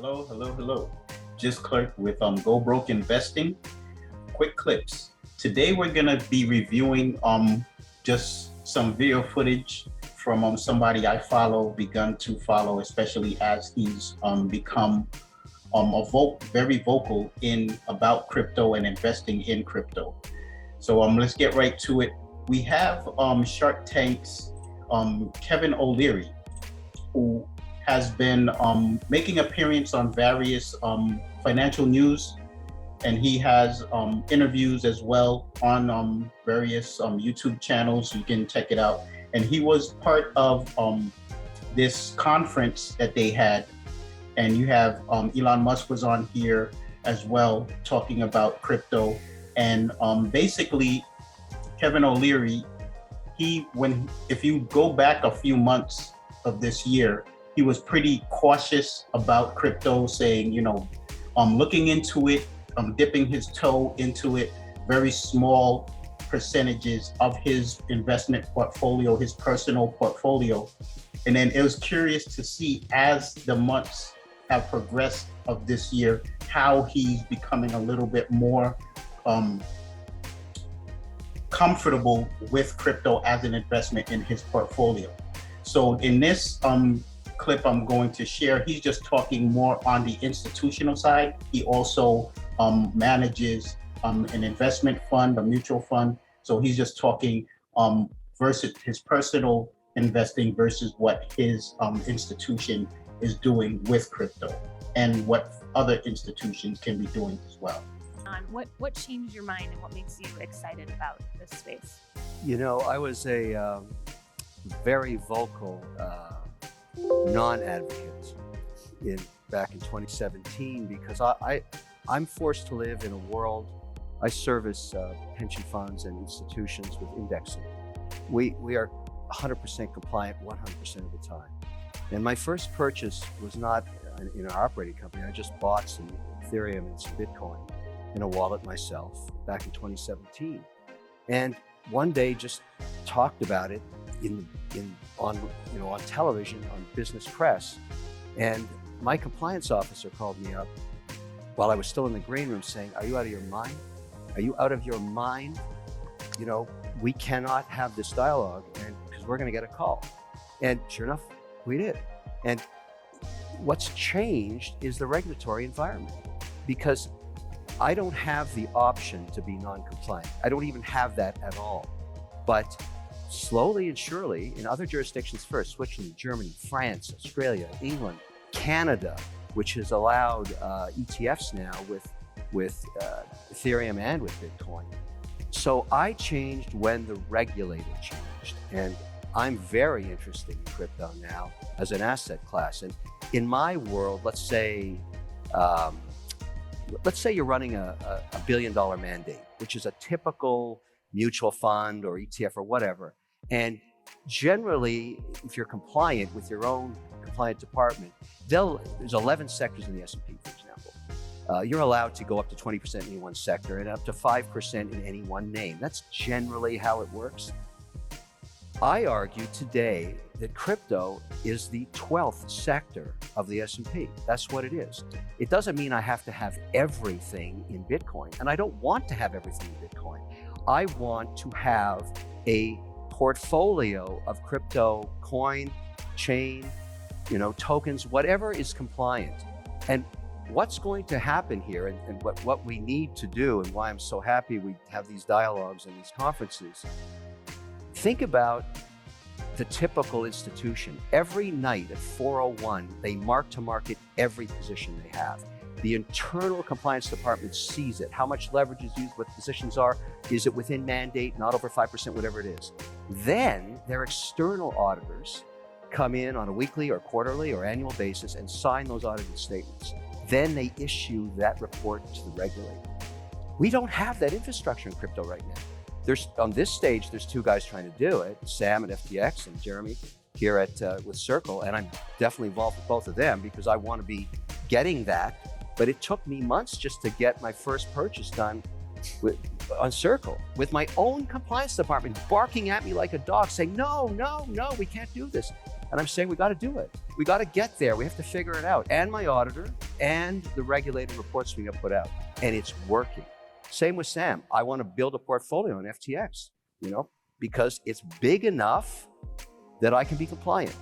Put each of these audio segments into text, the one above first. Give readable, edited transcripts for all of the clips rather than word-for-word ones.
Hello, hello, hello. Just Clark with Go Broke Investing. Quick clips. Today we're gonna be reviewing just some video footage from somebody I follow, begun to follow, especially as he's become very vocal in about crypto and investing in crypto. So let's get right to it. We have Shark Tank's Kevin O'Leary, who has been making appearance on various financial news, and he has interviews as well on various YouTube channels. You can check it out. And he was part of this conference that they had, and you have Elon Musk was on here as well talking about crypto. And basically, Kevin O'Leary, if you go back a few months of this year, he was pretty cautious about crypto, saying, looking into it, dipping his toe into it, very small percentages of his investment portfolio, his personal portfolio. And then it was curious to see, as the months have progressed of this year, how he's becoming a little bit more comfortable with crypto as an investment in his portfolio. So in this clip I'm going to share, he's just talking more on the institutional side. He also manages an investment fund, a mutual fund. So he's just talking versus his personal investing versus what his institution is doing with crypto, and what other institutions can be doing as well. What changed your mind and what makes you excited about this space? I was a very vocal non-advocate back in 2017 because I'm forced to live in a world. I service pension funds and institutions with indexing. We are 100% compliant 100% of the time. And my first purchase was not in an operating company. I just bought some Ethereum and some Bitcoin in a wallet myself back in 2017. And one day just talked about it on television, on business press. And my compliance officer called me up while I was still in the green room saying, "Are you out of your mind? Are you out of your mind? We cannot have this dialogue, and because we're going to get a call." And sure enough, we did. And what's changed is the regulatory environment, because I don't have the option to be non-compliant. I don't even have that at all. But slowly and surely, in other jurisdictions first, Switzerland, Germany, France, Australia, England, Canada, which has allowed ETFs now with Ethereum and with Bitcoin. So I changed when the regulator changed. And I'm very interested in crypto now as an asset class. And in my world, let's say you're running a $1 billion mandate, which is a typical mutual fund or ETF or whatever. And generally, if you're compliant with your own compliant department, there's 11 sectors in the S&P, for example. You're allowed to go up to 20% in any one sector and up to 5% in any one name. That's generally how it works. I argue today that crypto is the 12th sector of the S&P. That's what it is. It doesn't mean I have to have everything in Bitcoin, and I don't want to have everything in Bitcoin. I want to have a portfolio of crypto, coin, chain, tokens, whatever is compliant. And what's going to happen here, and what we need to do, and why I'm so happy we have these dialogues and these conferences. Think about the typical institution. Every night at 4:01, they mark to market every position they have. The internal compliance department sees it. How much leverage is used, what positions are, is it within mandate, not over 5%, whatever it is. Then their external auditors come in on a weekly or quarterly or annual basis and sign those audited statements. Then they issue that report to the regulator. We don't have that infrastructure in crypto right now. On this stage, there's two guys trying to do it, Sam at FTX and Jeremy here with Circle, and I'm definitely involved with both of them because I want to be getting that. But it took me months just to get my first purchase done on Circle, with my own compliance department barking at me like a dog, saying, no, we can't do this. And I'm saying, we got to do it. We got to get there. We have to figure it out. And my auditor and the regulated reports we have put out, and it's working. Same with Sam. I want to build a portfolio in FTX, because it's big enough that I can be compliant.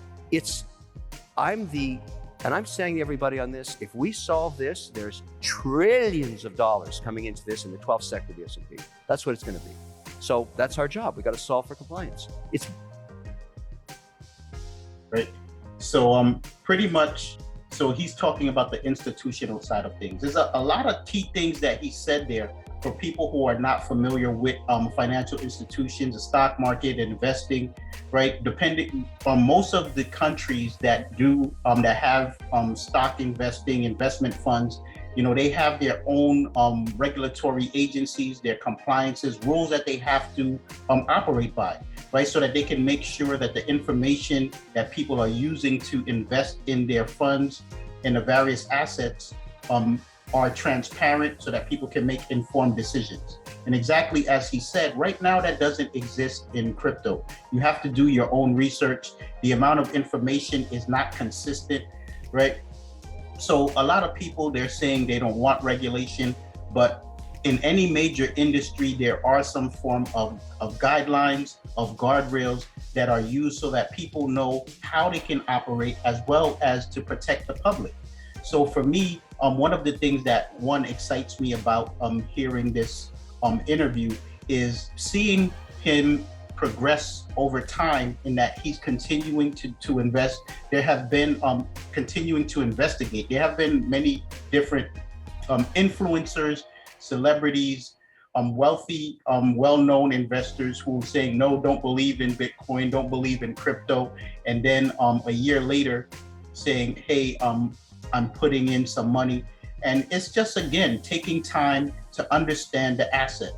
I'm saying to everybody on this, if we solve this, there's trillions of dollars coming into this in the 12th sector of the S&P. That's what it's going to be. So that's our job. We got to solve for compliance. It's right. So pretty much, so he's talking about the institutional side of things. There's a lot of key things that he said there for people who are not familiar with financial institutions, the stock market, investing, right? Depending on most of the countries that do that have stock investing, investment funds, they have their own regulatory agencies, their compliances, rules that they have to operate by, right? So that they can make sure that the information that people are using to invest in their funds and the various assets are transparent so that people can make informed decisions. And exactly as he said, right now that doesn't exist in crypto. You have to do your own research. The amount of information is not consistent, right? So a lot of people, they're saying they don't want regulation, but in any major industry, there are some form of guidelines, of guardrails that are used so that people know how they can operate as well as to protect the public. So for me, one of the things that excites me about hearing this interview is seeing him progress over time in that he's continuing to invest. There have been continuing to investigate. There have been many different influencers, celebrities, wealthy, well-known investors who are saying, no, don't believe in Bitcoin, don't believe in crypto. And then a year later saying, hey, I'm putting in some money. And it's just, again, taking time to understand the asset.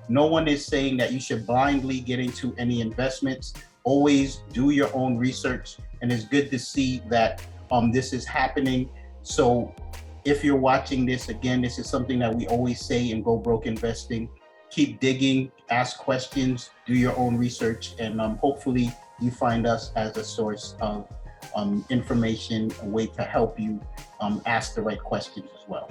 No one is saying that you should blindly get into any investments. Always do your own research. And it's good to see that this is happening. So if you're watching this, again, this is something that we always say in Go Broke Investing. Keep digging, ask questions, do your own research, and hopefully you find us as a source of information, a way to help you ask the right questions as well.